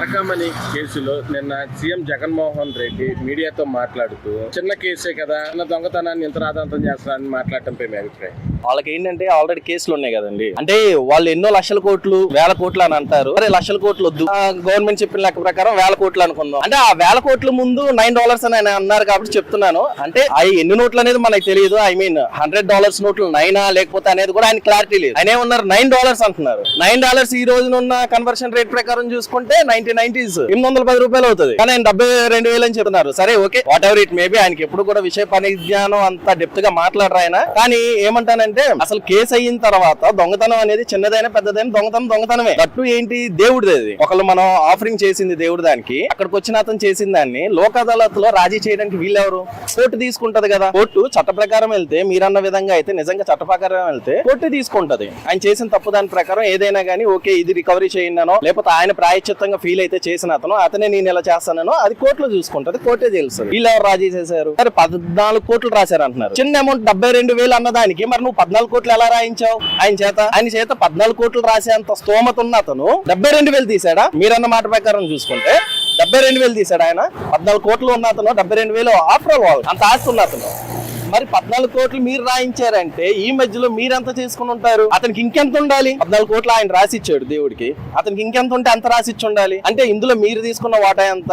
పరకామణి కేసులో నిన్న సీఎం జగన్మోహన్ రెడ్డి మీడియాతో మాట్లాడుతూ చిన్న కేసే కదా, చిన్న దొంగతనాన్ని ఇంత రాదాంతం చేస్తున్నారని మాట్లాడటంపై మీ అభిప్రాయం? వాళ్ళకి ఏంటంటే ఆల్రెడీ కేసులు ఉన్నాయి కదండి. అంటే వాళ్ళు ఎన్నో లక్షల కోట్లు వేల కోట్లు అని అంటారు. అరే లక్షల కోట్లు వద్దు, గవర్నమెంట్ చెప్పిన లెక్క ప్రకారం వేల కోట్లు అనుకుందాం. అంటే ఆ వేల కోట్ల ముందు $9 అని ఆయన అన్నారు కాబట్టి చెప్తున్నాను. అంటే అవి ఎన్ని నోట్లు అనేది మనకు తెలియదు. ఐ మీన్ $100 నోట్లు 9 లేకపోతే అనేది కూడా ఆయన క్లారిటీ లేదు. ఆయన ఏమన్నారు, $9 అంటున్నారు. $9 ఈ రోజున ఉన్న కన్వర్షన్ రేట్ ప్రకారం చూసుకుంటే 1990s $810 అవుతుంది. కానీ ఆయన 72,000 అని చెప్తున్నారు. సరే okay, what ever it maybe. ఆయనకి ఎప్పుడు కూడా విషయ పరిజ్ఞానం అంత డెప్త్ గా మాట్లాడరు ఆయన. కానీ ఏమంటానంటే అసలు కేసు అయిన తర్వాత దొంగతనం అనేది చిన్నదైనా పెద్దదైనా దొంగతనమే. దట్టు ఏంటి, దేవుడిది. ఒకళ్ళు మనం ఆఫరింగ్ చేసింది దేవుడి దానికి, అక్కడికి వచ్చిన అతను చేసిన దాన్ని లోక్ అదాలత్ లో రాజీ చేయడానికి వీళ్ళెవరు? కోర్టు తీసుకుంటది కదా. కోర్టు చట్ట ప్రకారం వెళ్తే, మీరన్న విధంగా అయితే నిజంగా చట్ట ప్రకారం వెళ్తే కోర్టు తీసుకుంటది. ఆయన చేసిన తప్పు దాని ప్రకారం ఏదైనా గానీ ఓకే ఇది రికవరీ చేయండానో లేకపోతే ఆయన ప్రాయశ్చిత్తంగా ఫీల్ అయితే చేసిన అతనే నేను ఇలా చేస్తానో అది కోర్టులో చూసుకుంటది, కోర్టే తెలుస్తుంది. వీళ్ళు ఎవరు రాజీ చేశారు? సరే 14 కోట్లు రాశారు అంటున్నారు. చిన్న అమౌంట్ 72,000 అన్నదానికి మరి నువ్వు 14 కోట్లు ఎలా రాయించావు? ఆయన చేత 14 కోట్లు రాసేంత స్తోమత ఉన్న అతను 72,000 తీసాడా? మీరన్న మాట ప్రకారం చూసుకుంటే 72,000 తీసాడు ఆయన. 14 కోట్లు ఉన్న అతను 72,000 ఆఫ్టర్ ఆల్ అంత ఆస్తి ఉన్న అతను. మరి 14 కోట్లు మీరు రాయించారంటే ఈ మధ్యలో మీరెంత చేసుకుని ఉంటారు? అతనికి ఇంకెంత ఉండాలి? 14 కోట్లు ఆయన రాసిచ్చాడు దేవుడికి, అతనికి ఇంకెంత ఉంటే అంత రాసిచ్చి ఉండాలి. అంటే ఇందులో మీరు తీసుకున్న వాటా ఎంత?